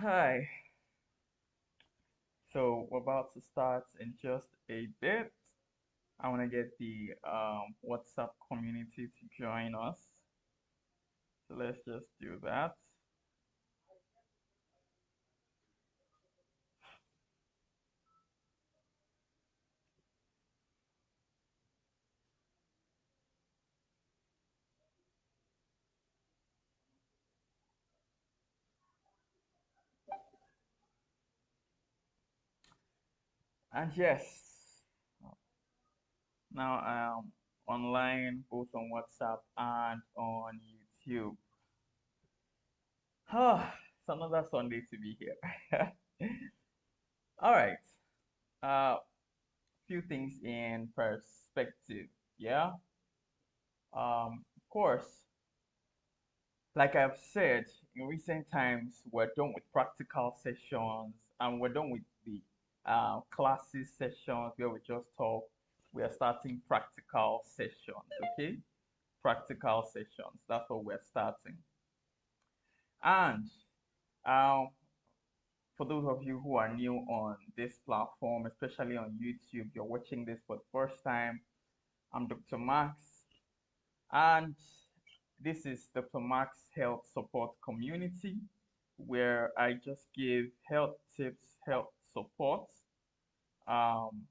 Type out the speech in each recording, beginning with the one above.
Hi. So we're about to start in just a bit. I want to get the WhatsApp community to join us. So let's just do that. And yes, now I'm online both on WhatsApp and on YouTube. It's another Sunday to be here. All right. Few things in perspective. Yeah. Of course, like I've said, in recent times, we're done with practical sessions and we're done with the classes sessions where we just talk. We are starting practical sessions, okay? Practical sessions. That's what we're starting. And um, for those of you who are new on this platform, especially on YouTube, you're watching this for the first time, I'm Dr. Max, and this is Dr. Max Health Support Community, where I just give health tips, health support, um,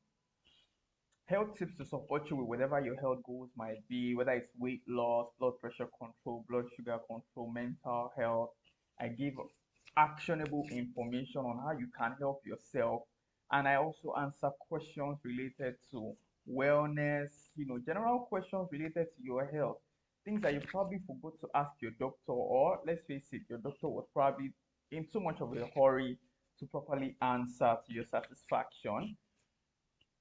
health tips to support you with whatever your health goals might be, whether it's weight loss, blood pressure control, blood sugar control, mental health. I give actionable information on how you can help yourself, and I also answer questions related to wellness, general questions related to your health, things that you probably forgot to ask your doctor, or let's face it, your doctor was probably in too much of a hurry to properly answer to your satisfaction.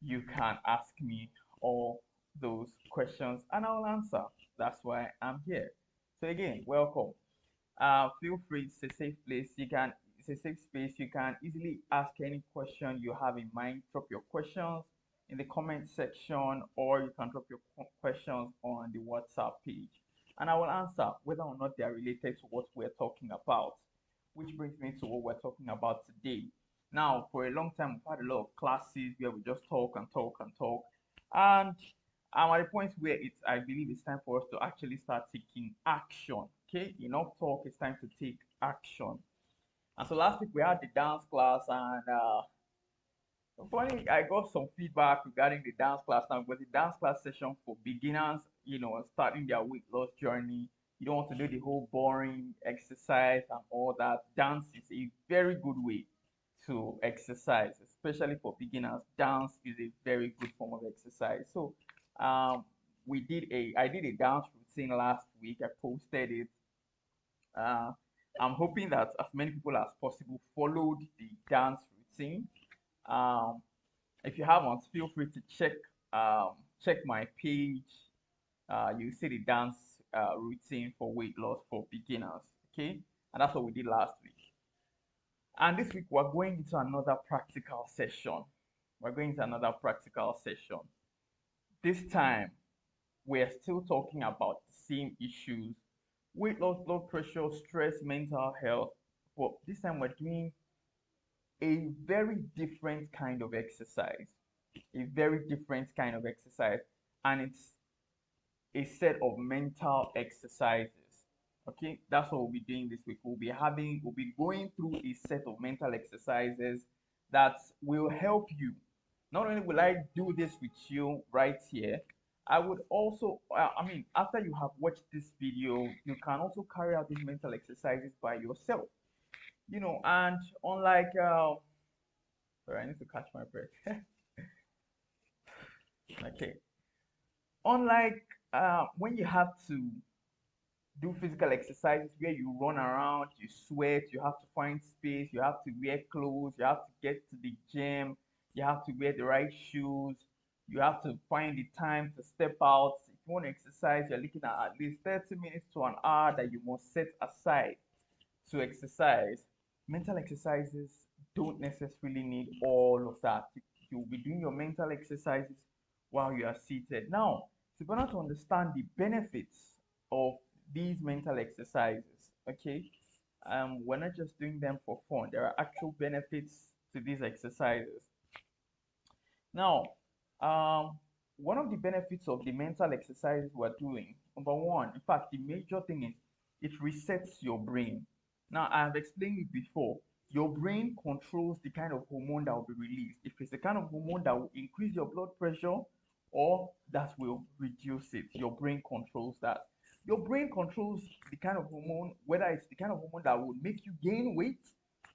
You can ask me all those questions and I'll answer. That's why I'm here. So again, welcome. Feel free, it's a safe place. It's a safe space. You can easily ask any question you have in mind. Drop your questions in the comment section, or you can drop your questions on the WhatsApp page, and I will answer whether or not they are related to what we're talking about. Which brings me to what we're talking about today. Now, for a long time, we've had a lot of classes where we just talk and talk and talk, and I'm at a point where I believe it's time for us to actually start taking action. Okay, enough talk, it's time to take action. And so last week we had the dance class, and funny, I got some feedback regarding the dance class now because the dance class session for beginners, starting their weight loss journey. You don't want to do the whole boring exercise and all that. Dance is a very good way to exercise, especially for beginners. Dance is a very good form of exercise. So, um, I did a dance routine last week. I posted it. Uh, I'm hoping that as many people as possible followed the dance routine. Um, if you haven't, feel free to check my page. You see the dance routine for weight loss for beginners. Okay, and that's what we did last week. And this week we're going into another practical session. We're going into another practical session. This time we're still talking about the same issues: weight loss, blood pressure, stress, mental health. But this time we're doing a very different kind of exercise. A very different kind of exercise. And it's a set of mental exercises. Okay, that's what we'll be doing this week. We'll be going through a set of mental exercises that will help you. Not only will I do this with you right here, I would also, after you have watched this video, you can also carry out these mental exercises by yourself. And unlike, sorry, I need to catch my breath. Okay, unlike when you have to do physical exercises where you run around, you sweat, you have to find space, you have to wear clothes, you have to get to the gym, you have to wear the right shoes, you have to find the time to step out. If you want to exercise, you're looking at least 30 minutes to an hour that you must set aside to exercise. Mental exercises don't necessarily need all of that. You'll be doing your mental exercises while you are seated. Now, it's important to understand the benefits of these mental exercises. Okay, we're not just doing them for fun. There are actual benefits to these exercises. Now, um, one of the benefits of the mental exercises we're doing, number one, in fact, the major thing is it resets your brain. Now, I have explained it before. Your brain controls the kind of hormone that will be released. If it's the kind of hormone that will increase your blood pressure or that will reduce it, your brain controls that. Your brain controls the kind of hormone, whether it's the kind of hormone that will make you gain weight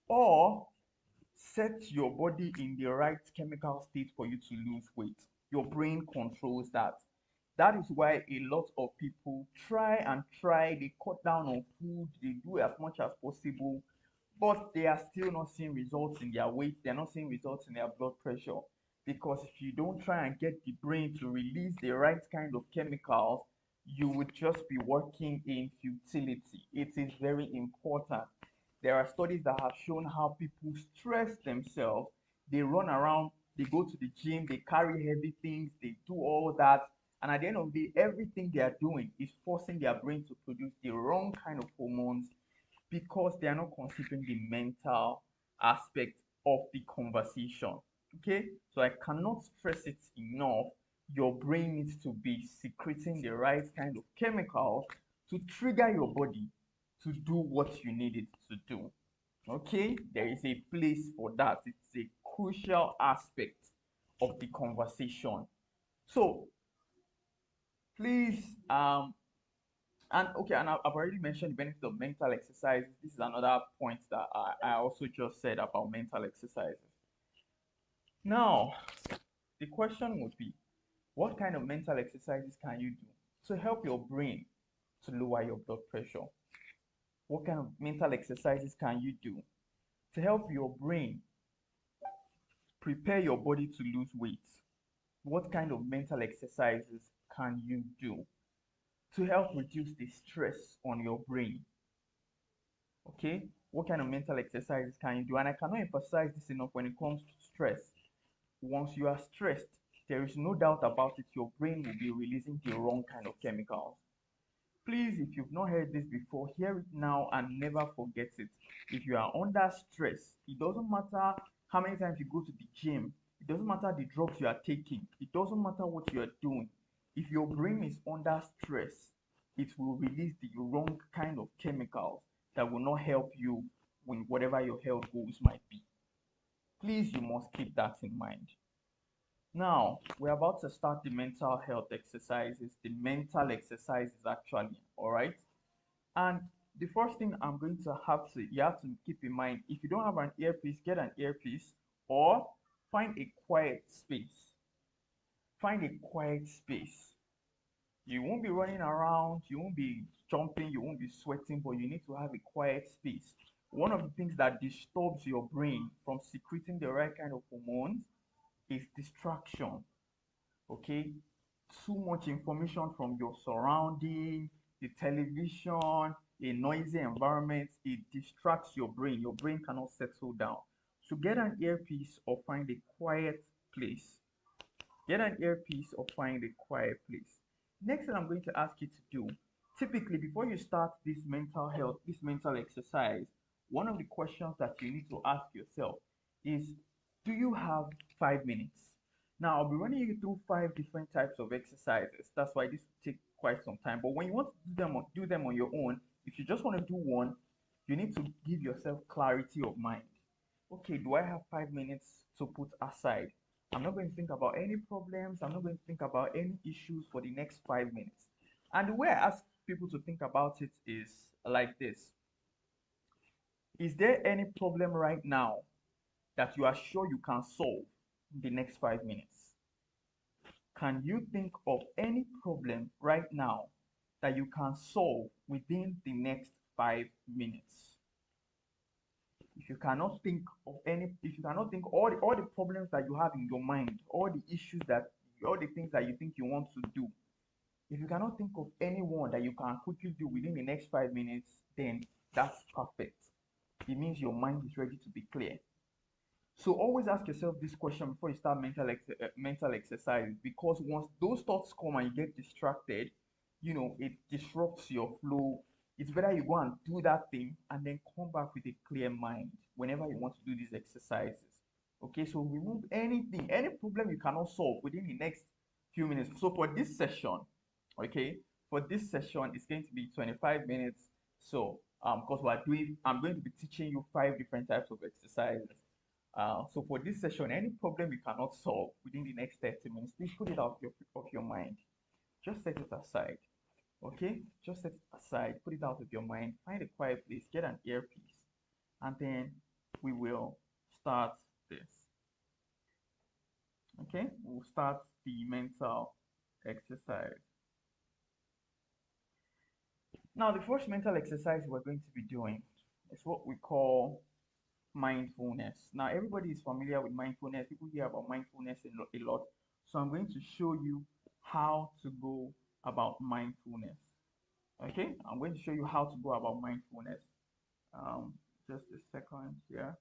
or set your body in the right chemical state for you to lose weight. Your brain controls that. That is why a lot of people try and try, they cut down on food, they do as much as possible, but they are still not seeing results in their weight, they're not seeing results in their blood pressure. Because if you don't try and get the brain to release the right kind of chemicals, you would just be working in futility. It is very important. There are studies that have shown how people stress themselves. They run around, they go to the gym, they carry heavy things, they do all that. And at the end of the day, everything they are doing is forcing their brain to produce the wrong kind of hormones because they are not considering the mental aspect of the conversation. Okay, so I cannot stress it enough. Your brain needs to be secreting the right kind of chemicals to trigger your body to do what you need it to do. Okay, there is a place for that. It's a crucial aspect of the conversation. So please, and okay, and I've already mentioned the benefits of mental exercises. This is another point that I also just said about mental exercises. Now, the question would be, what kind of mental exercises can you do to help your brain to lower your blood pressure? What kind of mental exercises can you do to help your brain prepare your body to lose weight? What kind of mental exercises can you do to help reduce the stress on your brain? Okay, what kind of mental exercises can you do? And I cannot emphasize this enough when it comes to stress. Once you are stressed, there is no doubt about it, your brain will be releasing the wrong kind of chemicals. Please, if you've not heard this before, hear it now and never forget it. If you are under stress, it doesn't matter how many times you go to the gym, it doesn't matter the drugs you are taking, it doesn't matter what you are doing. If your brain is under stress, it will release the wrong kind of chemicals that will not help you with whatever your health goals might be. Please, you must keep that in mind. Now, we're about to start the mental health exercises, the mental exercises actually, all right? And the first thing I'm going to you have to keep in mind, if you don't have an earpiece, get an earpiece or find a quiet space. Find a quiet space. You won't be running around, you won't be jumping, you won't be sweating, but you need to have a quiet space. One of the things that disturbs your brain from secreting the right kind of hormones is distraction. Okay, too much information from your surrounding, the television, a noisy environment, it distracts your brain. Your brain cannot settle down. So get an earpiece or find a quiet place. Get an earpiece or find a quiet place. Next thing I'm going to ask you to do, typically before you start this mental health, this mental exercise, one of the questions that you need to ask yourself is, do you have 5 minutes? Now, I'll be running you through 5 different types of exercises. That's why this will take quite some time. But when you want to do them on your own, if you just want to do one, you need to give yourself clarity of mind. Okay, do I have 5 minutes to put aside? I'm not going to think about any problems. I'm not going to think about any issues for the next 5 minutes. And the way I ask people to think about it is like this. Is there any problem right now that you are sure you can solve in the next 5 minutes? Can you think of any problem right now that you can solve within the next 5 minutes? If you cannot think of any, if you cannot think all the problems that you have in your mind, all the issues that, all the things that you think you want to do, if you cannot think of anyone that you can quickly do within the next 5 minutes, then that's perfect. It means your mind is ready to be clear. So always ask yourself this question before you start mental exercise, because once those thoughts come and you get distracted, it disrupts your flow, It's better you go and do that thing and then come back with a clear mind whenever you want to do these exercises. Okay, so remove anything, any problem you cannot solve within the next few minutes. So for this session, okay, for this session, it's going to be 25 minutes. So because I'm going to be teaching you 5 different types of exercises. So for this session, any problem you cannot solve within the next 30 minutes, please put it out of your mind. Just set it aside. Okay, just set it aside, put it out of your mind, find a quiet place, get an earpiece, and then we will start this. Okay, we'll start the mental exercise. Now, the first mental exercise we're going to be doing is what we call mindfulness. Now, everybody is familiar with mindfulness. People hear about mindfulness a lot. So I'm going to show you how to go about mindfulness. Okay, I'm going to show you how to go about mindfulness. Um, just a second here.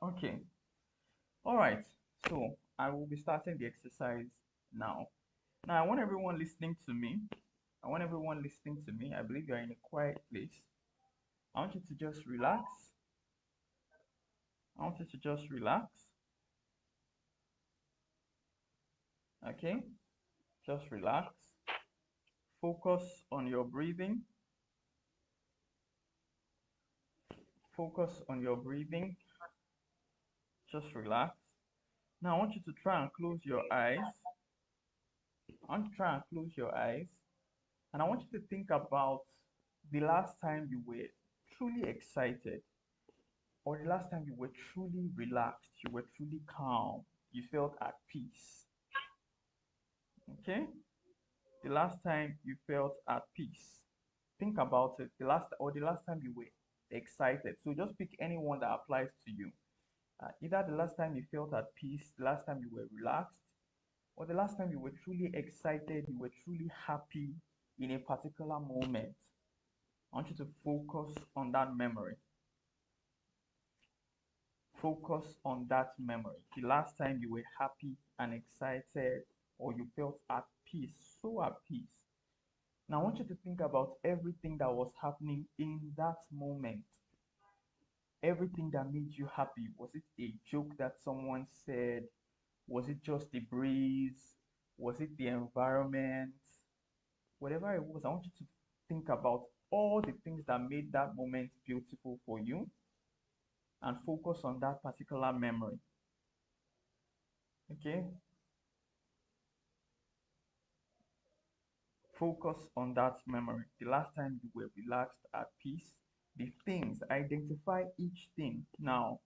Okay, all right. So I will be starting the exercise now. Now, I want everyone listening to me. I want everyone listening to me. I believe you're in a quiet place. I want you to just relax. I want you to just relax. Okay, just relax. Focus on your breathing. Focus on your breathing. Just relax. Now, I want you to try and close your eyes. I want you to try and close your eyes. And I want you to think about the last time you were truly excited, or the last time you were truly relaxed, you were truly calm, you felt at peace. Okay? The last time you felt at peace. Think about it. The last time you were excited. So just pick any one that applies to you. Either the last time you felt at peace, the last time you were relaxed, or the last time you were truly excited, you were truly happy in a particular moment. I want you to focus on that memory. Focus on that memory. The last time you were happy and excited, or you felt at peace, so at peace. Now, I want you to think about everything that was happening in that moment. Everything that made you happy. Was it a joke that someone said? Was it just the breeze? Was it the environment? Whatever it was, I want you to think about all the things that made that moment beautiful for you and focus on that particular memory. Okay? Focus on that memory. The last time you were relaxed, at peace. The things, identify each thing. Now,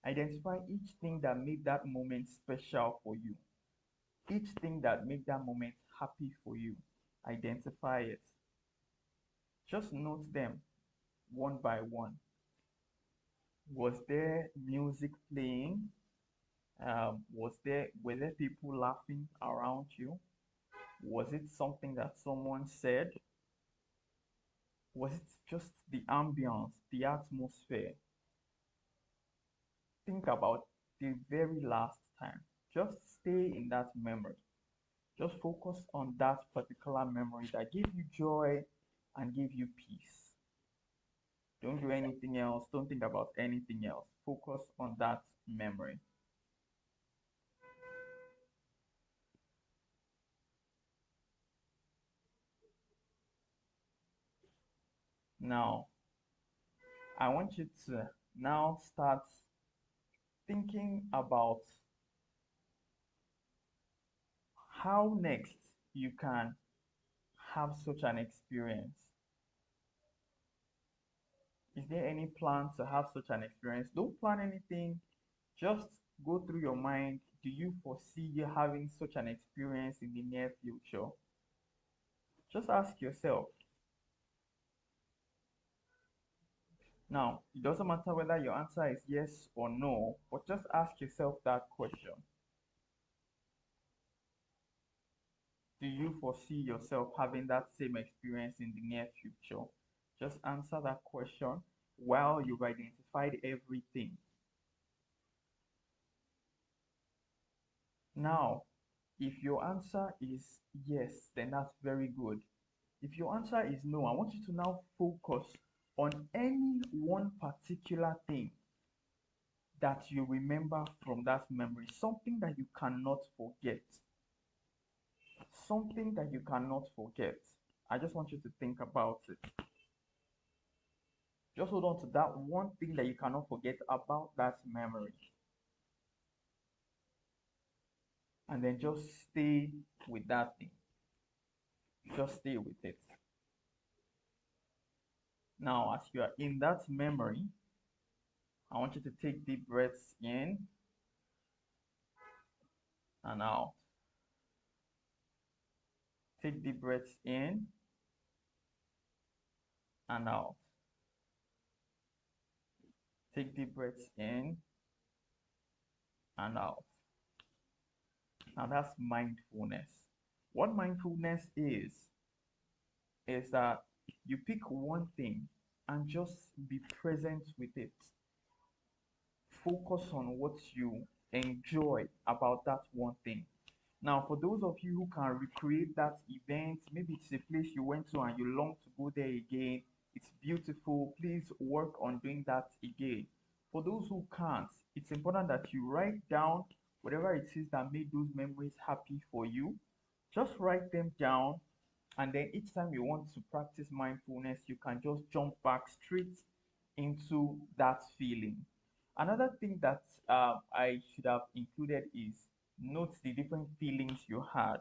identify each thing that made that moment special for you. Each thing that made that moment happy for you. Identify it. Just note them one by one. Was there music playing? Were there people laughing around you? Was it something that someone said? Was it just the ambience, the atmosphere? Think about the very last time. Just stay in that memory. Just focus on that particular memory that gave you joy and gave you peace. Don't do anything else. Don't think about anything else. Focus on that memory. Now, I want you to now start thinking about how next you can have such an experience. Is there any plan to have such an experience? Don't plan anything. Just go through your mind. Do you foresee you having such an experience in the near future? Just ask yourself. Now, it doesn't matter whether your answer is yes or no, but just ask yourself that question. Do you foresee yourself having that same experience in the near future? Just answer that question while you've identified everything. Now, if your answer is yes, then that's very good. If your answer is no, I want you to now focus on any one particular thing that you remember from that memory, something that you cannot forget. Something that you cannot forget. I just want you to think about it. Just hold on to that one thing that you cannot forget about that memory. And then just stay with that thing. Just stay with it. Now, as you are in that memory, I want you to take deep breaths in and out. Take deep breaths in and out. Take deep breaths in and out. Now that's mindfulness. What mindfulness is that you pick one thing and just be present with it. Focus on what you enjoy about that one thing. Now, for those of you who can recreate that event, maybe it's a place you went to and you long to go there again, it's beautiful, please work on doing that again. For those who can't, it's important that you write down whatever it is that made those memories happy for you. Just write them down, and then each time you want to practice mindfulness, you can just jump back straight into that feeling. Another thing that I should have included is note the different feelings you had,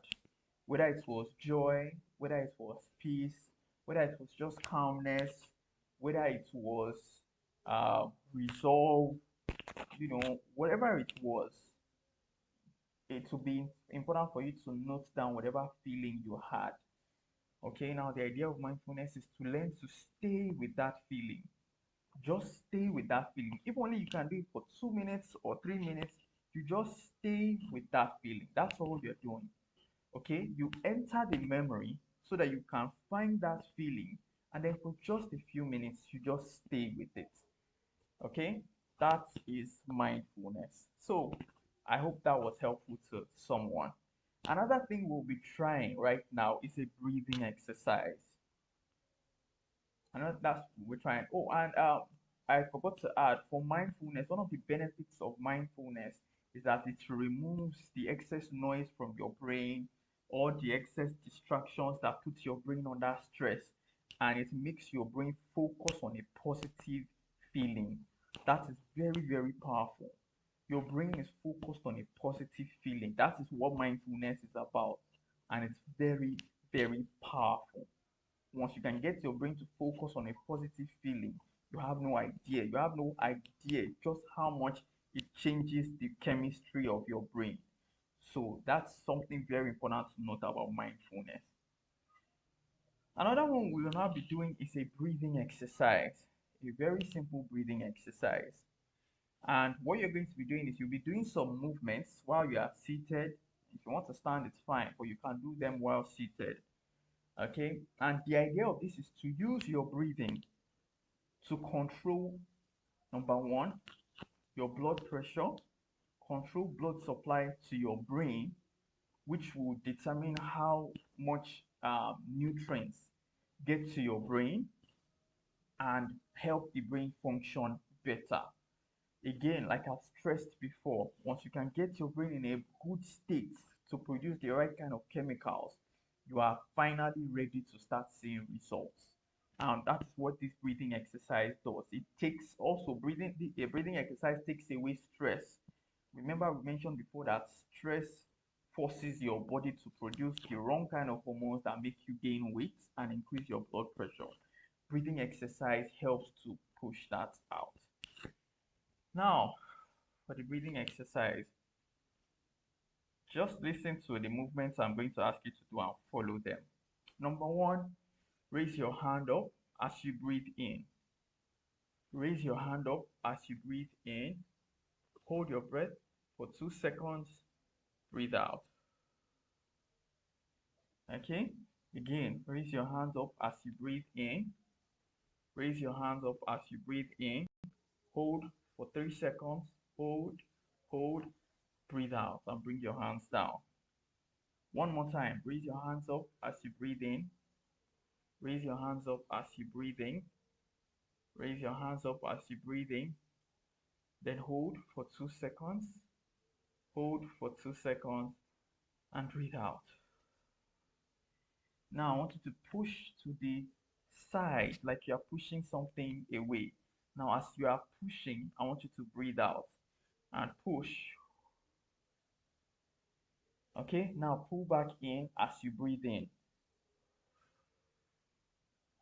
whether it was joy, whether it was peace, whether it was just calmness, whether it was resolve, whatever it was. It will be important for you to note down whatever feeling you had. Okay, now the idea of mindfulness is to learn to stay with that feeling. Just stay with that feeling. If only you can do it for 2 minutes or 3 minutes, you just stay with that feeling. That's all you're doing. Okay, you enter the memory so that you can find that feeling, and then for just a few minutes, you just stay with it. Okay, that is mindfulness. So I hope that was helpful to someone. Another thing we'll be trying right now is a breathing exercise. And that's what we're trying. Oh, and I forgot to add, for mindfulness, one of the benefits of mindfulness is that it removes the excess noise from your brain or the excess distractions that put your brain under stress, and it makes your brain focus on a positive feeling. That is very, very powerful. Your brain is focused on a positive feeling. That is what mindfulness is about, and it's very, very powerful. Once you can get your brain to focus on a positive feeling, you have no idea just how much it changes the chemistry of your brain. So that's something very important to note about mindfulness. Another one we will now be doing is a breathing exercise, a very simple breathing exercise. And what you're going to be doing is you'll be doing some movements while you are seated. If you want to stand, it's fine, but you can do them while seated. Okay, and the idea of this is to use your breathing to control, number one, your blood pressure, control blood supply to your brain, which will determine how much nutrients get to your brain and help the brain function better. Again, like I've stressed before, once you can get your brain in a good state to produce the right kind of chemicals, you are finally ready to start seeing results. And that's what this breathing exercise does. It takes also a breathing exercise takes away stress. Remember, we mentioned before that stress forces your body to produce the wrong kind of hormones that make you gain weight and increase your blood pressure. Breathing exercise helps to push that out. Now, for the breathing exercise, just listen to the movements I'm going to ask you to do and follow them. Number one, raise your hand up as you breathe in. Raise your hand up as you breathe in. Hold your breath for 2 seconds. Breathe out. Okay? Again, raise your hands up as you breathe in. Raise your hands up as you breathe in. Hold for 3 seconds. Hold, hold, breathe out, and bring your hands down. One more time. Raise your hands up as you breathe in. Raise your hands up as you breathe in. Raise your hands up as you breathe in. Then hold for 2 seconds. Hold for 2 seconds and breathe out. Now I want you to push to the side like you are pushing something away. Now as you are pushing, I want you to breathe out and push. Okay, now pull back in as you breathe in.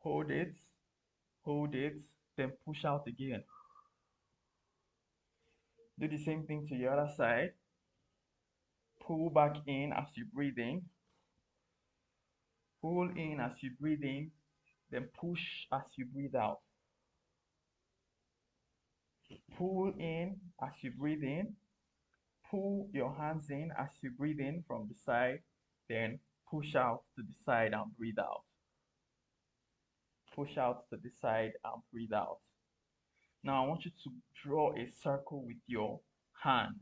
Hold it, then push out again. Do the same thing to the other side. Pull back in as you breathe in. Pull in as you breathe in, then push as you breathe out. Pull in as you breathe in. Pull your hands in as you breathe in from the side, then push out to the side and breathe out. Push out to the side and breathe out. Now I want you to draw a circle with your hand.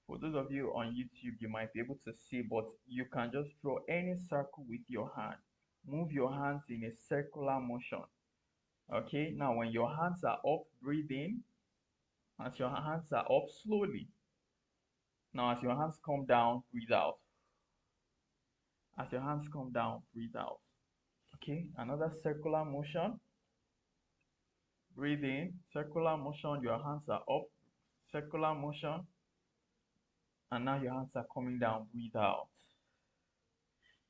For those of you on YouTube, you might be able to see, but you can just draw any circle with your hand. Move your hands in a circular motion. Okay, now when your hands are up, breathe in. As your hands are up, slowly. Now as your hands come down, breathe out. As your hands come down, breathe out. Okay, another circular motion. Breathe in, circular motion, your hands are up, circular motion, and now your hands are coming down, breathe out.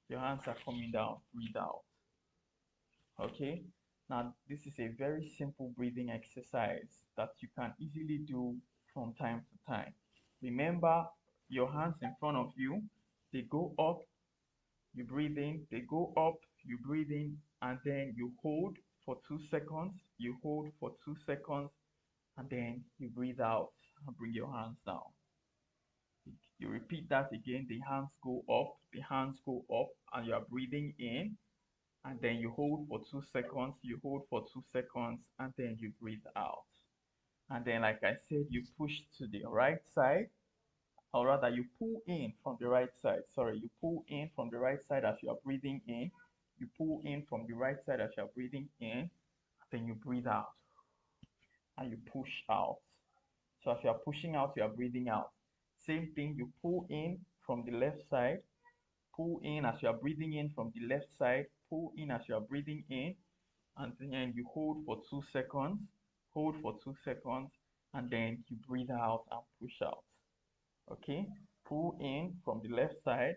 Your hands are coming down, breathe out. Okay, now this is a very simple breathing exercise that you can easily do from time to time. Remember, your hands in front of you, they go up, you breathe in, they go up, you breathe in, and then you hold for 2 seconds, you hold for 2 seconds, and then you breathe out and bring your hands down. You repeat that again, the hands go up, the hands go up, and you are breathing in, and then you hold for 2 seconds, you hold for 2 seconds, and then you breathe out. And then, like I said, you push to the right side, or rather you pull in from the right side. Sorry, you pull in from the right side as you are breathing in. You pull in from the right side as you are breathing in. Then you breathe out and you push out. So as you are pushing out, you are breathing out. Same thing, you pull in from the left side. Pull in as you are breathing in from the left side. Pull in as you are breathing in. And then you hold for 2 seconds. Hold for 2 seconds. And then you breathe out and push out. Okay, pull in from the left side,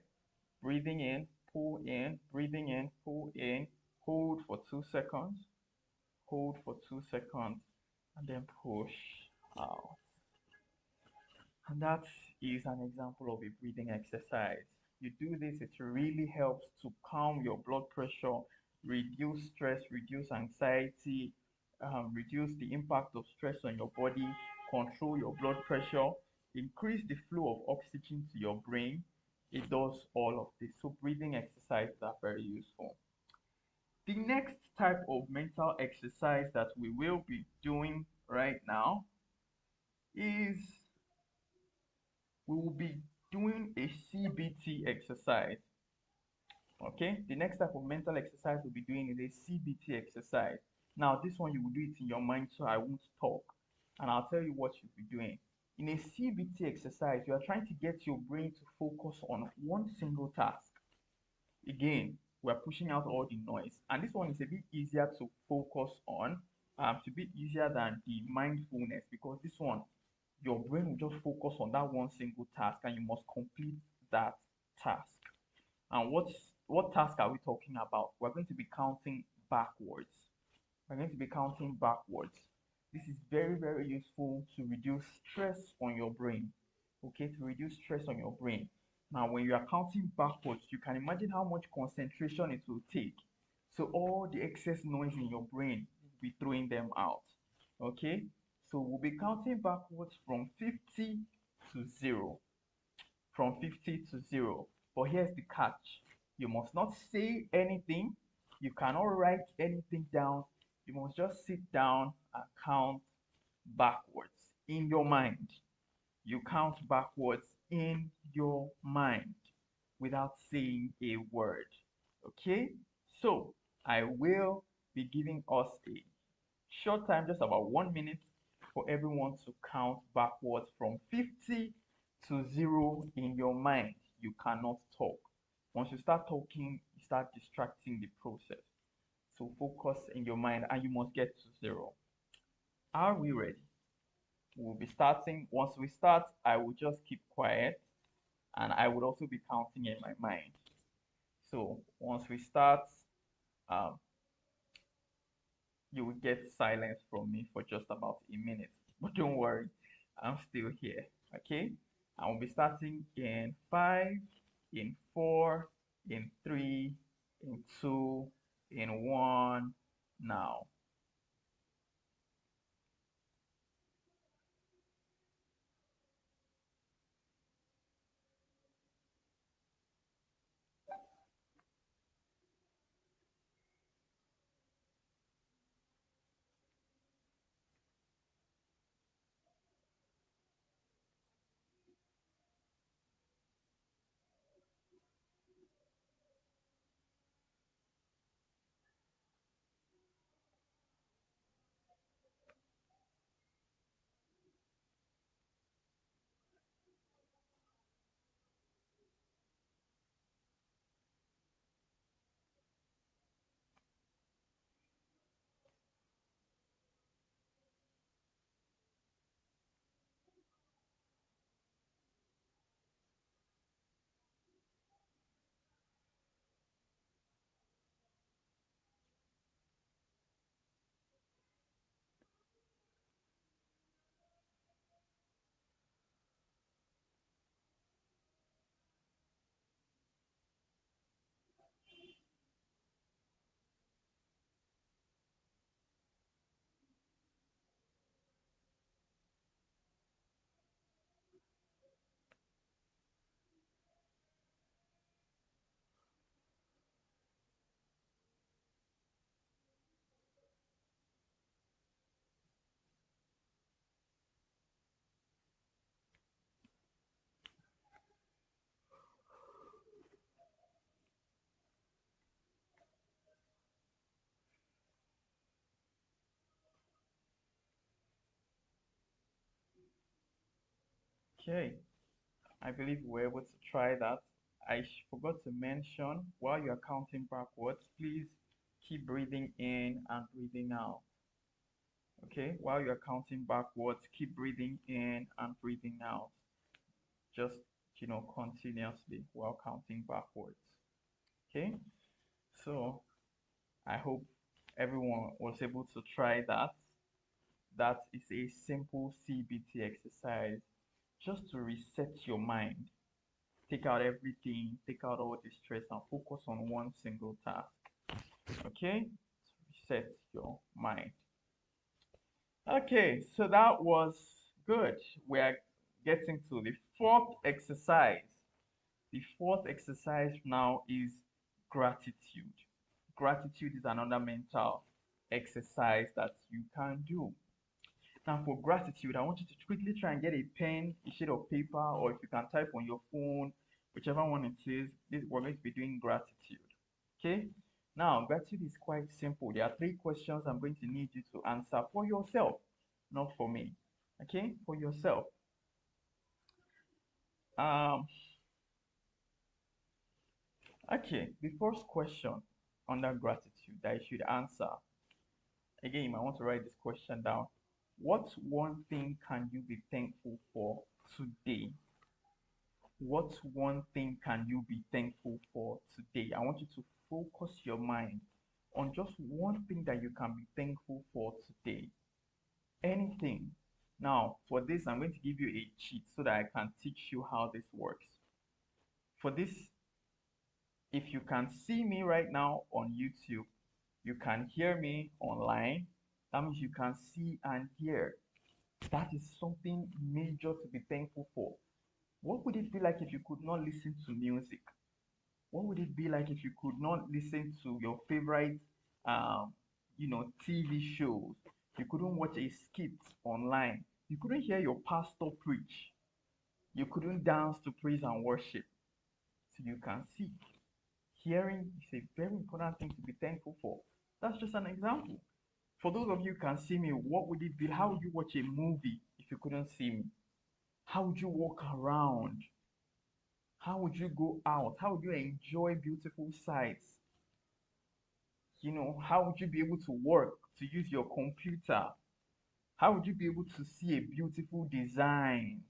breathing in, pull in, breathing in, pull in, hold for 2 seconds, hold for 2 seconds, and then push out. And that is an example of a breathing exercise. You do this, it really helps to calm your blood pressure, reduce stress, reduce anxiety, reduce the impact of stress on your body, control your blood pressure, increase the flow of oxygen to your brain. It does all of this. So breathing exercises are very useful. The next type of mental exercise that we will be doing right now is we will be doing a CBT exercise. Okay, the next type of mental exercise we'll be doing is a CBT exercise. Now, this one you will do it in your mind, so I won't talk, and I'll tell you what you'll be doing. In a CBT exercise, you are trying to get your brain to focus on one single task. Again, we're pushing out all the noise, and this one is a bit easier to focus on, to be easier than the mindfulness, because this one your brain will just focus on that one single task and you must complete that task. And what task are we talking about? We're going to be counting backwards. We're going to be counting backwards. This is very, very useful to reduce stress on your brain. Okay, to reduce stress on your brain. Now, when you are counting backwards, you can imagine how much concentration it will take. So all the excess noise in your brain will be throwing them out. Okay, so we'll be counting backwards from 50 to 0. From 50 to 0. But here's the catch. You must not say anything. You cannot write anything down. You must just sit down and count backwards in your mind. You count backwards in your mind without saying a word. Okay? So, I will be giving us a short time, just about 1 minute, for everyone to count backwards from 50 to 0 in your mind. You cannot talk. Once you start talking, you start distracting the process. So focus in your mind and you must get to 0. Are we ready? We'll be starting. Once we start, I will just keep quiet and I would also be counting in my mind. So once we start, um, you will get silence from me for just about a minute. But don't worry, I'm still here. Okay? I will be starting in 5, in 4, in 3, in 2, in 1 now. Okay, I believe we're able to try that. I forgot to mention while you're counting backwards, please keep breathing in and breathing out. Okay, while you're counting backwards, keep breathing in and breathing out. Just, continuously while counting backwards. Okay, so I hope everyone was able to try that. That is a simple CBT exercise just to reset your mind. Take out everything, take out all the stress and focus on one single task. Okay? Reset your mind. Okay, so that was good. We're getting to the fourth exercise. The fourth exercise now is gratitude. Gratitude is another mental exercise that you can do. Now, for gratitude, I want you to quickly try and get a pen, a sheet of paper, or if you can type on your phone, whichever one it is, we're going to be doing gratitude. Okay? Now, gratitude is quite simple. There are 3 questions I'm going to need you to answer for yourself, not for me. Okay? For yourself. Um, okay, the first question under gratitude that you should answer. Again, you might want to write this question down. What one thing can you be thankful for today? What one thing can you be thankful for today? I want you to focus your mind on just one thing that you can be thankful for today. Anything. Now, for this, I'm going to give you a cheat so that I can teach you how this works. For this, if you can see me right now on YouTube, you can hear me online. That means you can see and hear. That is something major to be thankful for. What would it be like if you could not listen to music? What would it be like if you could not listen to your favorite, um, TV shows? You couldn't watch a skit online. You couldn't hear your pastor preach. You couldn't dance to praise and worship. So you can see, Hearing is a very important thing to be thankful for. That's just an example. For those of you who can see me, what would it be? How would you watch a movie if you couldn't see me? How would you walk around? How would you go out? How would you enjoy beautiful sights? How would you be able to work, to use your computer? How would you be able to see a beautiful design?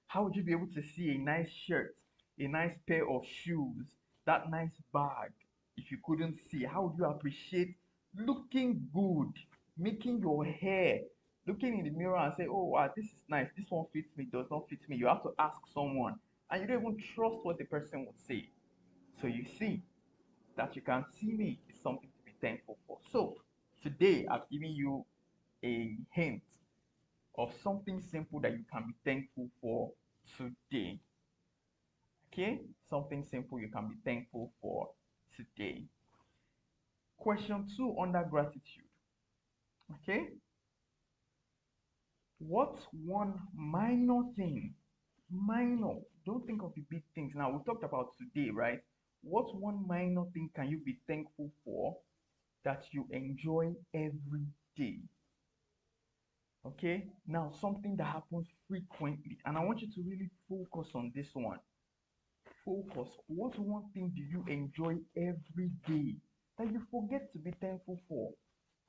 How would you be able to see a nice shirt, a nice pair of shoes, that nice bag if you couldn't see? How would you appreciate looking good, making your hair, looking in the mirror and say, oh, wow, this is nice. This one fits me, does not fit me. You have to ask someone and you don't even trust what the person would say. So you see that you can see me is something to be thankful for. So today I've given you a hint of something simple that you can be thankful for today. Okay, something simple you can be thankful for today. Question 2 under gratitude. Okay, what's one minor thing? Minor, don't think of the big things. Now, we talked about today, right? What one minor thing can you be thankful for that you enjoy every day? Okay, now something that happens frequently, and I want you to really focus on this one. Focus. What one thing do you enjoy every day that you forget to be thankful for?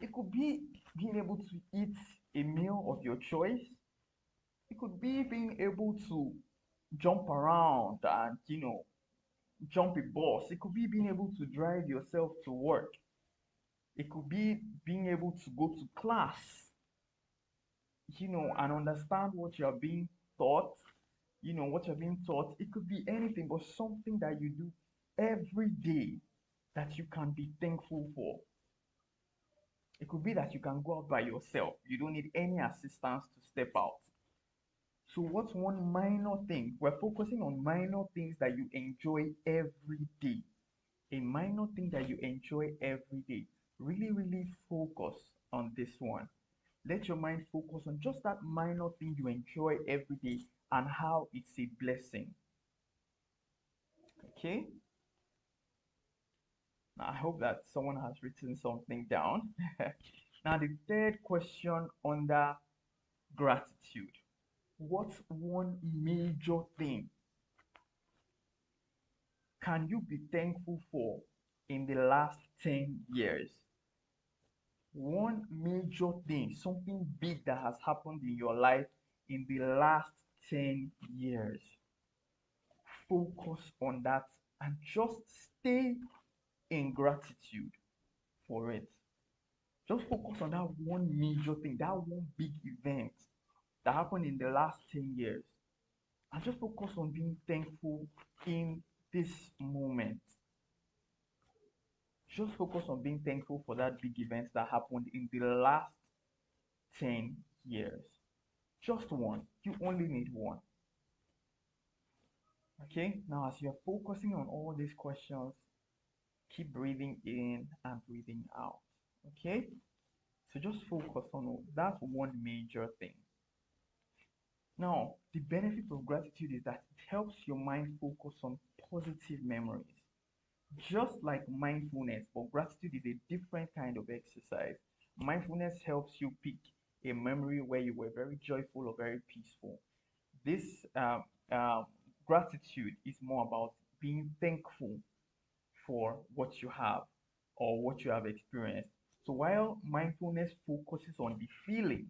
It could be being able to eat a meal of your choice. It could be being able to jump around and, jump a bus. It could be being able to drive yourself to work. It could be being able to go to class, and understand what you're being taught, what you're being taught. It could be anything, but something that you do every day that you can be thankful for. It could be that you can go out by yourself. You don't need any assistance to step out. So what's one minor thing? We're focusing on minor things that you enjoy every day. A minor thing that you enjoy every day. Really, really focus on this one. Let your mind focus on just that minor thing you enjoy every day and how it's a blessing. Okay? Now, I hope that someone has written something down. Now, the third question under gratitude. What's one major thing can you be thankful for in the last 10 years? One major thing, something big that has happened in your life in the last 10 years. Focus on that and just stay in gratitude for it. Just focus on that one major thing, that one big event that happened in the last 10 years. And just focus on being thankful in this moment. Just focus on being thankful for that big event that happened in the last 10 years. Just one. You only need one. Okay, now as you're focusing on all these questions, keep breathing in and breathing out. Okay, so just focus on that one major thing. Now, the benefit of gratitude is that it helps your mind focus on positive memories. Just like mindfulness, but gratitude is a different kind of exercise. Mindfulness helps you pick a memory where you were very joyful or very peaceful. This gratitude is more about being thankful for what you have or what you have experienced. So while mindfulness focuses on the feeling,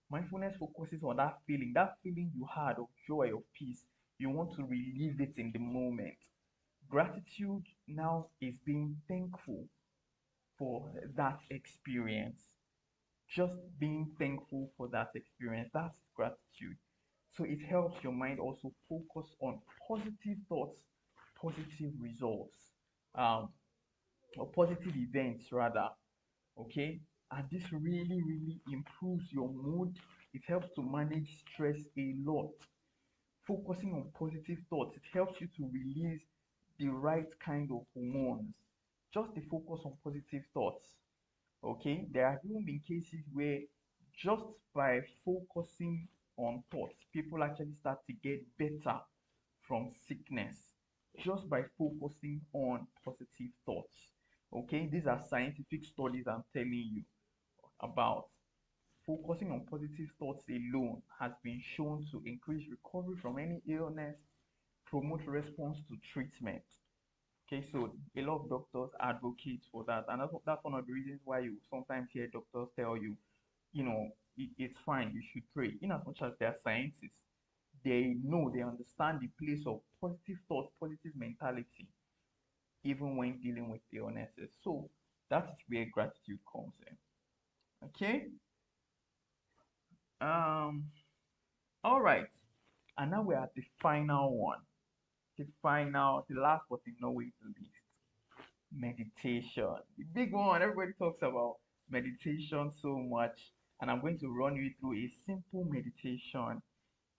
mindfulness focuses on that feeling you had of joy, of peace. You want to relieve it in the moment. Gratitude now is being thankful for that experience. Just being thankful for that experience. That's gratitude. So it helps your mind also focus on positive thoughts, positive results, um, or positive events rather. Okay, and this really, really improves your mood. It helps to manage stress a lot. Focusing on positive thoughts, it helps you to release the right kind of hormones. Just the focus on positive thoughts. Okay, there have even been cases where just by focusing on thoughts, people actually start to get better from sickness. just by focusing on positive thoughts. Okay, these are scientific studies I'm telling you about. Focusing on positive thoughts alone has been shown to increase recovery from any illness, promote response to treatment. Okay, so a lot of doctors advocate for that, and that's one of the reasons why you sometimes hear doctors tell you, it's fine, you should pray. In as much as they are scientists, they know, they understand the place of positive thoughts, positive mentality, even when dealing with illnesses. So that is where gratitude comes in. Okay. Um. All right. And now we're at the final one. The last but in no way the least, meditation. The big one. Everybody talks about meditation so much, and I'm going to run you through a simple meditation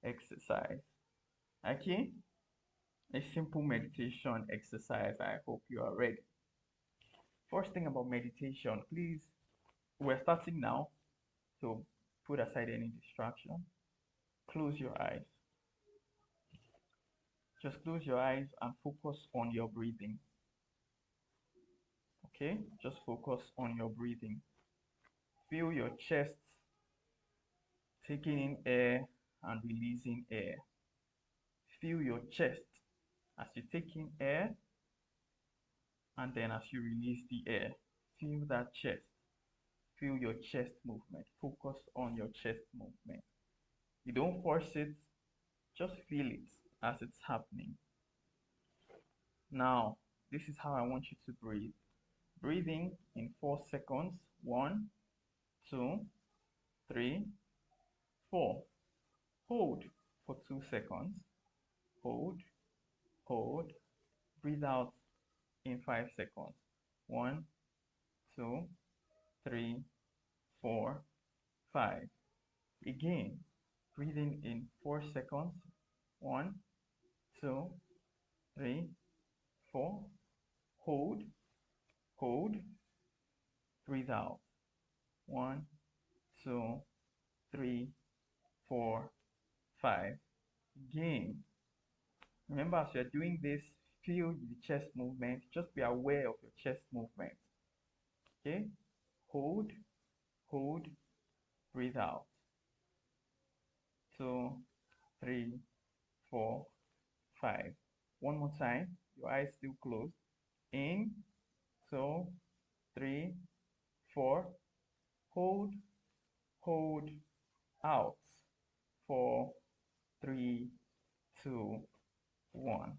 exercise. Okay. A simple meditation exercise. I hope you are ready. First thing about meditation, please, we're starting now, so put aside any distraction. Close your eyes. Just close your eyes and focus on your breathing. Okay? Just focus on your breathing. Feel your chest taking in air and releasing air. Feel your chest as you take in air and then as you release the air. Feel that chest. Feel your chest movement. Focus on your chest movement. You don't force it, just feel it as it's happening. Now, this is how I want you to breathe. Breathing in 4 seconds. 1, 2, 3, 4. Hold for 2 seconds. Hold, hold. Breathe out in 5 seconds. 1, 2, 3, 4, 5. Again, breathing in 4 seconds. 1, 2, 3, 4. Hold, hold. Breathe out. 1, 2, 3, 4, 5. Again. Remember, as you're doing this, feel the chest movement. Just be aware of your chest movement. Okay? Hold, hold, breathe out. 2, 3, 4, 5. One more time. Your eyes still closed. In, 2, 3, 4. Hold, hold, out. 4, 3, 2, 1.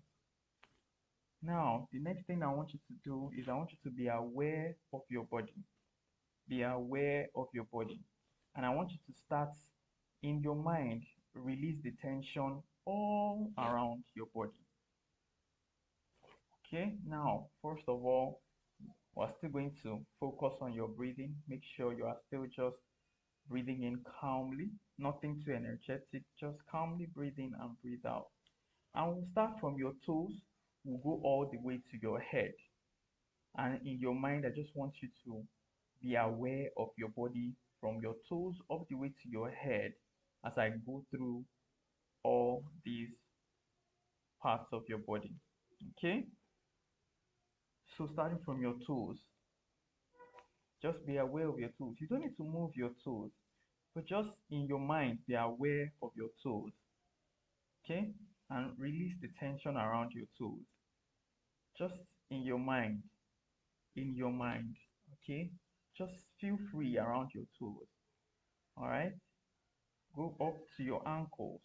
Now, the next thing I want you to do is I want you to be aware of your body. Be aware of your body. And I want you to start in your mind, release the tension all around your body. Okay, now, first of all, we're still going to focus on your breathing. Make sure you are still just breathing in calmly, nothing too energetic, just calmly breathe in and breathe out. And we'll start from your toes, we'll go all the way to your head. And in your mind, I just want you to be aware of your body from your toes up the way to your head as I go through all these parts of your body. Okay? So starting from your toes, just be aware of your toes. You don't need to move your toes, but just in your mind, be aware of your toes. Okay? And release the tension around your toes. Just in your mind, okay? Just feel free around your toes. All right? Go up to your ankles.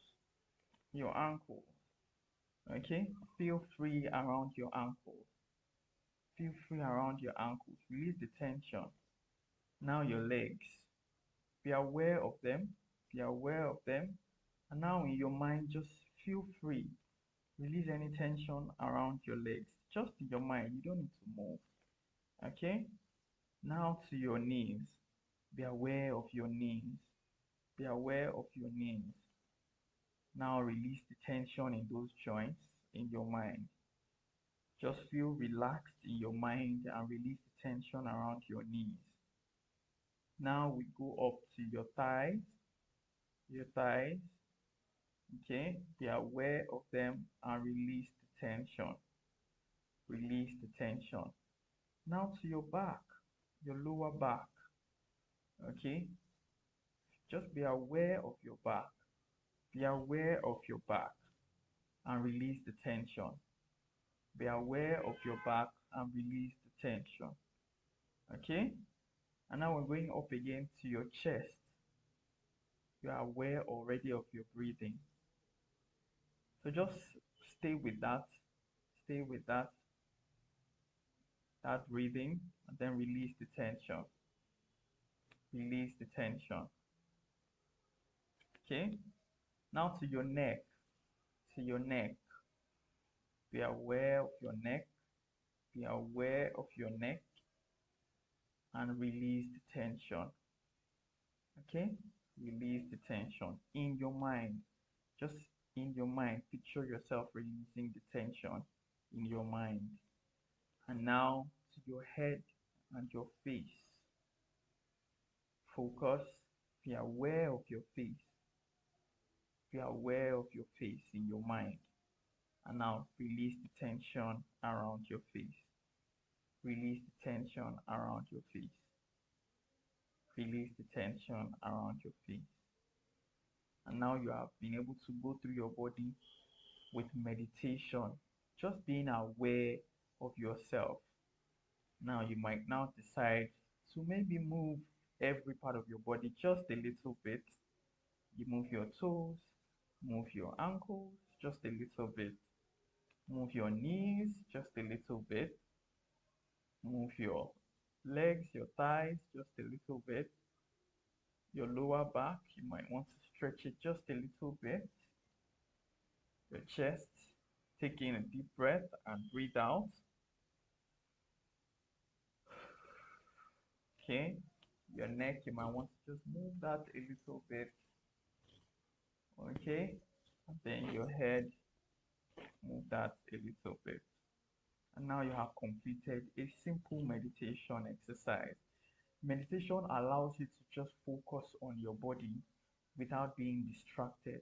Your ankles. Okay? Feel free around your ankles. Feel free around your ankles. Release the tension. Now your legs. Be aware of them. Be aware of them. And now in your mind, just feel free. Release any tension around your legs. Just in your mind. You don't need to move. Okay? Now to your knees. Be aware of your knees. Be aware of your knees. Now release the tension in those joints in your mind. Just feel relaxed in your mind and release the tension around your knees. Now we go up to your thighs. Your thighs. Okay, be aware of them and release the tension. release the tension. Now to your back, your lower back. Okay, just be aware of your back. Be aware of your back and release the tension. Be aware of your back and release the tension. Okay, and now we're going up again to your chest. You are aware already of your breathing. So just stay with that. Stay with that breathing, and then release the tension. Release the tension. Okay, now to your neck. To your neck. Be aware of your neck. Be aware of your neck and release the tension. Okay, release the tension in your mind. Just in your mind, picture yourself releasing the tension in your mind. And now to your head and your face. Focus. Be aware of your face. Be aware of your face in your mind. And now release the tension around your face. Release the tension around your face. Release the tension around your face. And now you have been able to go through your body with meditation, just being aware of yourself. Now you might now decide to maybe move every part of your body just a little bit. You move your toes, move your ankles just a little bit, move your knees just a little bit, move your legs, your thighs just a little bit, your lower back, you might want to stretch it just a little bit, your chest, take in a deep breath and breathe out. Okay, your neck, you might want to just move that a little bit. Okay, and then your head, move that a little bit. And now you have completed a simple meditation exercise. Meditation allows you to just focus on your body without being distracted.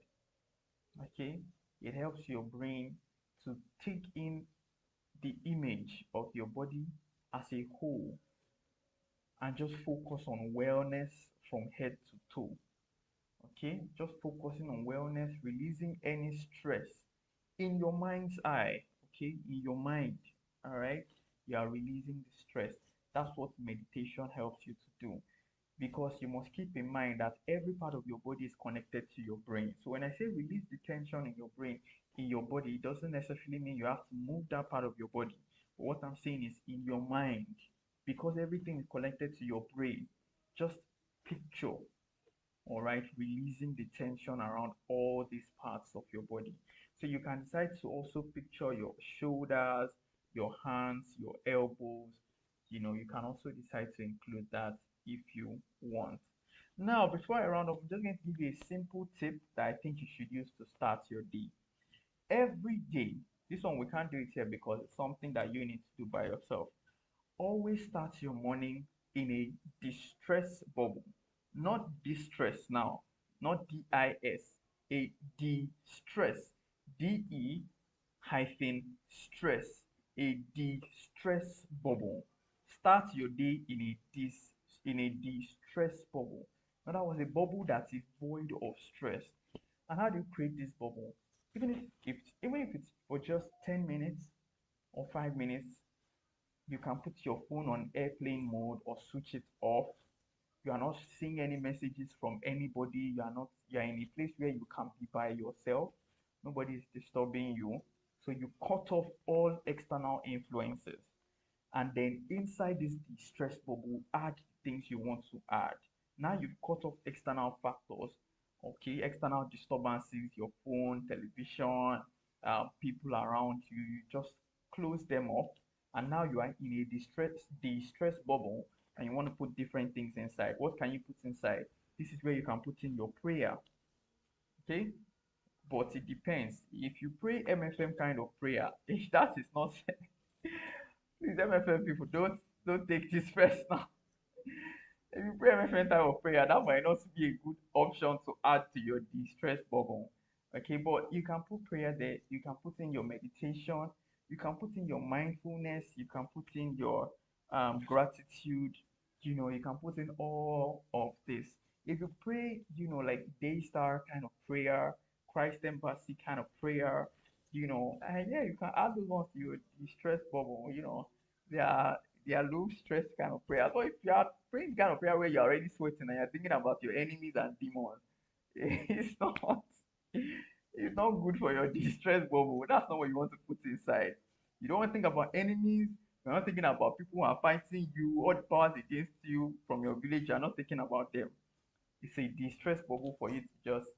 Okay, it helps your brain to take in the image of your body as a whole and just focus on wellness from head to toe. Okay, just focusing on wellness, releasing any stress in your mind's eye. Okay, in your mind. All right, you are releasing the stress. That's what meditation helps you to do, because you must keep in mind that every part of your body is connected to your brain. So when I say release the tension in your brain, in your body, it doesn't necessarily mean you have to move that part of your body. But what I'm saying is in your mind, because everything is connected to your brain. Just picture, all right, releasing the tension around all these parts of your body. So you can decide to also picture your shoulders, your hands, your elbows. You can also decide to include that if you want. Now, before I round up, I'm just going to give you a simple tip that I think you should use to start your day. Every day, this one we can't do it here because it's something that you need to do by yourself. Always start your morning in a distress bubble. Not distress now, not DIS, a de-stress, DE hyphen stress, a de-stress bubble. Start your day in a de-stress bubble. Now that was a bubble that is void of stress. And how do you create this bubble? Even if it's for just 10 minutes or 5 minutes, you can put your phone on airplane mode or switch it off. You are not seeing any messages from anybody. You are in a place where you can be by yourself. Nobody is disturbing you. So you cut off all external influences. And then inside this distress bubble, add things you want to add. Now you've cut off external factors, okay, external disturbances, your phone, television, people around you. You just close them off, and now you are in a distress bubble, and you want to put different things inside. What can you put inside? This is where you can put in your prayer, okay? But it depends. If you pray MFM kind of prayer, if that is not please, MFM people, don't take this first now. If you pray different type of prayer, that might not be a good option to add to your distress bubble. Okay, but you can put prayer there, you can put in your meditation, You can put in your mindfulness, you can put in your gratitude, you can put in all of this. If you pray, like Daystar kind of prayer, Christ Embassy kind of prayer, and yeah, you can add those ones to your stress bubble. They are they are low stress kind of prayer. So if you are praying the kind of prayer where you're already sweating and you're thinking about your enemies and demons, it's not it's not good for your distress bubble. That's not what you want to put inside. You don't want to think about enemies. You're not thinking about people who are fighting you, all the powers against you from your village. You're not thinking about them. It's a distress bubble for you to just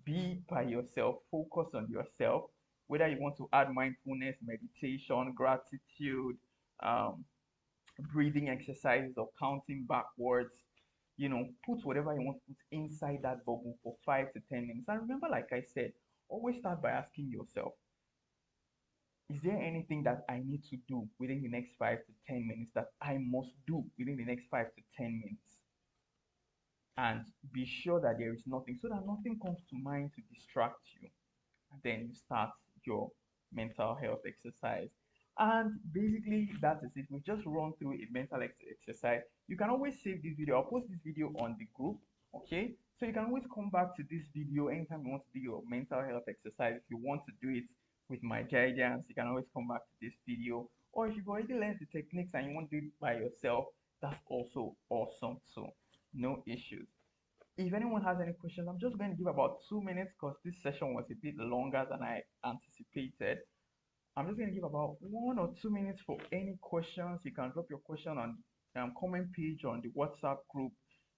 be by yourself, focus on yourself, whether you want to add mindfulness, meditation, gratitude, um, breathing exercises, or counting backwards. Put whatever you want to put inside that bubble for 5 to 10 minutes. And remember, like I said, always start by asking yourself, is there anything that I need to do within the next 5 to 10 minutes, that I must do within the next 5 to 10 minutes? And be sure that there is nothing, so that nothing comes to mind to distract you. And then you start your mental health exercise. And basically, that is it. We just run through a mental exercise. You can always save this video. I'll post this video on the group. Okay, so you can always come back to this video anytime you want to do your mental health exercise. If you want to do it with my guidance, you can always come back to this video. Or if you've already learned the techniques and you want to do it by yourself, that's also awesome too. No issues. If anyone has any questions, I'm just going to give about 2 minutes because this session was a bit longer than I anticipated. I'm just going to give about 1 or 2 minutes for any questions. You can drop your question on comment page on the WhatsApp group.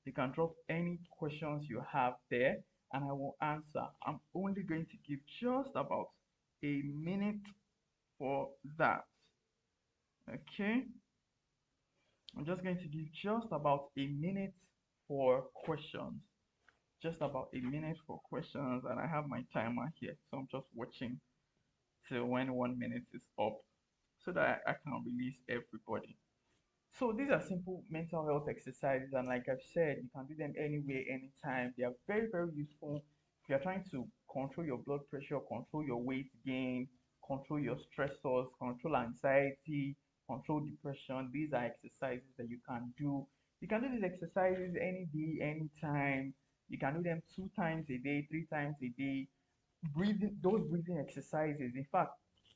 You can drop any questions you have there and I will answer. I'm only going to give just about a minute for that. Okay. I'm just going to give just about a minute for questions. Just about a minute for questions, and I have my timer here, so I'm just watching till when 1 minute is up so that I can release everybody. So these are simple mental health exercises, and like I've said, you can do them anywhere, anytime. They are very, very useful if you're trying to control your blood pressure, control your weight gain, control your stressors, control anxiety, control depression. These are exercises that you can do. You can do these exercises any day, anytime. You can do them 2 times a day, 3 times a day. Those breathing exercises, in fact,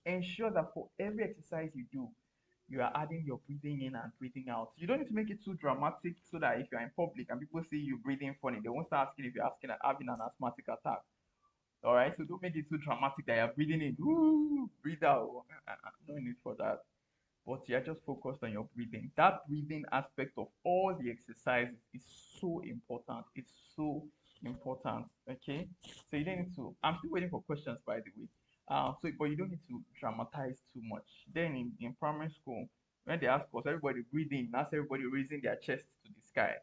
ensure that for every exercise you do, you are adding your breathing in and breathing out. You don't need to make it too dramatic so that if you're in public and people see you breathing funny, they won't start asking if you're asking having an asthmatic attack. All right, so don't make it too dramatic that you're breathing in, woo, breathe out. No need for that, but you're just focused on your breathing. That breathing aspect of all the exercises is so important. It's so important. Okay, so you don't need to. I'm still waiting for questions, by the way. But you don't need to dramatize too much. Then in primary school, when they ask us, everybody breathing, that's everybody raising their chest to the sky.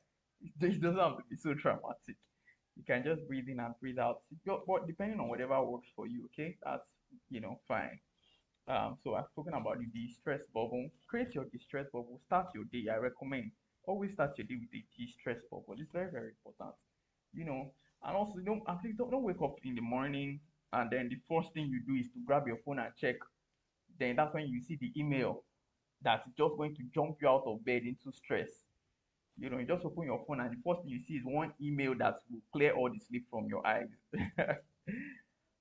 It doesn't have to be so dramatic. You can just breathe in and breathe out. But depending on whatever works for you, okay, that's fine. So I've spoken about the distress bubble. Create your distress bubble. Start your day. I recommend always start your day with a distress bubble. It's very, very important. You know, and also don't at least don't wake up in the morning and then the first thing you do is to grab your phone and check. Then that's when you see the email that's just going to jump you out of bed into stress. You just open your phone and the first thing you see is one email that will clear all the sleep from your eyes.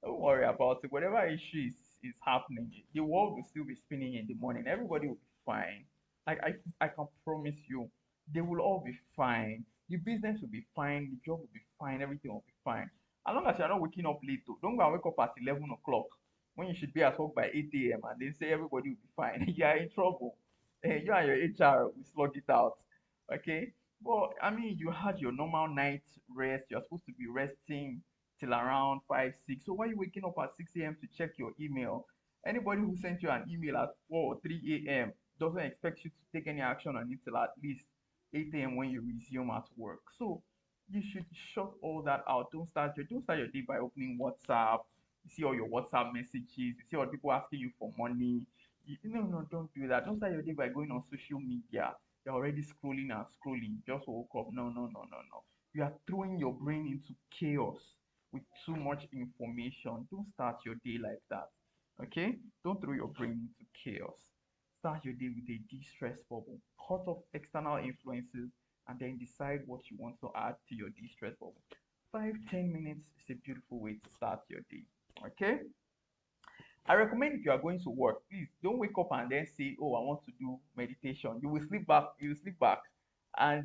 Don't worry about it. Whatever issue is happening, the world will still be spinning in the morning. Everybody will be fine. Like I can promise you, they will all be fine. The business will be fine. The job will be fine. Everything will be fine. As long as you're not waking up late, though, don't go and wake up at 11 o'clock when you should be at work by 8 a.m. and they say everybody will be fine. You are in trouble. You and your HR will slug it out. Okay? But I mean, you had your normal night rest. You're supposed to be resting till around 5, 6. So why are you waking up at 6 a.m. to check your email? Anybody who sent you an email at 4 or 3 a.m. doesn't expect you to take any action on it till at least 8 a.m. when you resume at work. So you should shut all that out. Don't start your day by opening WhatsApp. You see all your WhatsApp messages, you see all the people asking you for money. No, don't do that. Don't start your day by going on social media. You're already scrolling and scrolling. You just woke up. No, no, no, no, no. You are throwing your brain into chaos with too much information. Don't start your day like that. Okay? Don't throw your brain into chaos. Start your day with a de-stress bubble. Cut off external influences and then decide what you want to add to your de-stress bubble. 5-10 minutes is a beautiful way to start your day. Okay? I recommend if you are going to work, please don't wake up and then say, "Oh, I want to do meditation." You will sleep back. You will sleep back, and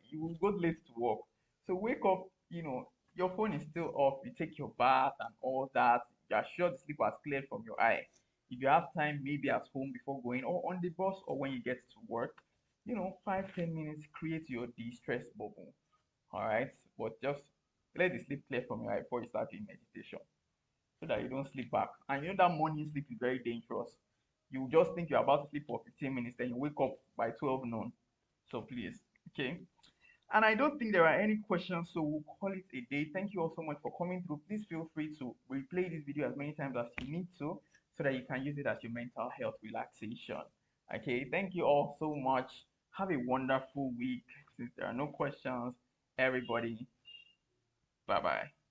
you will go late to work. So wake up. Your phone is still off. You take your bath and all that. You are sure the sleep has cleared from your eye. If you have time, maybe at home before going, or on the bus, or when you get to work, 5-10 minutes, create your de-stress bubble. All right, but just let the sleep clear from your eye before you start doing meditation so that you don't sleep back. And that morning sleep is very dangerous. You just think you're about to sleep for 15 minutes, then you wake up by 12 noon. So please, okay. And I don't think there are any questions, so we'll call it a day. Thank you all so much for coming through. Please feel free to replay this video as many times as you need to so that you can use it as your mental health relaxation. Okay, thank you all so much. Have a wonderful week. Since there are no questions, everybody, bye bye.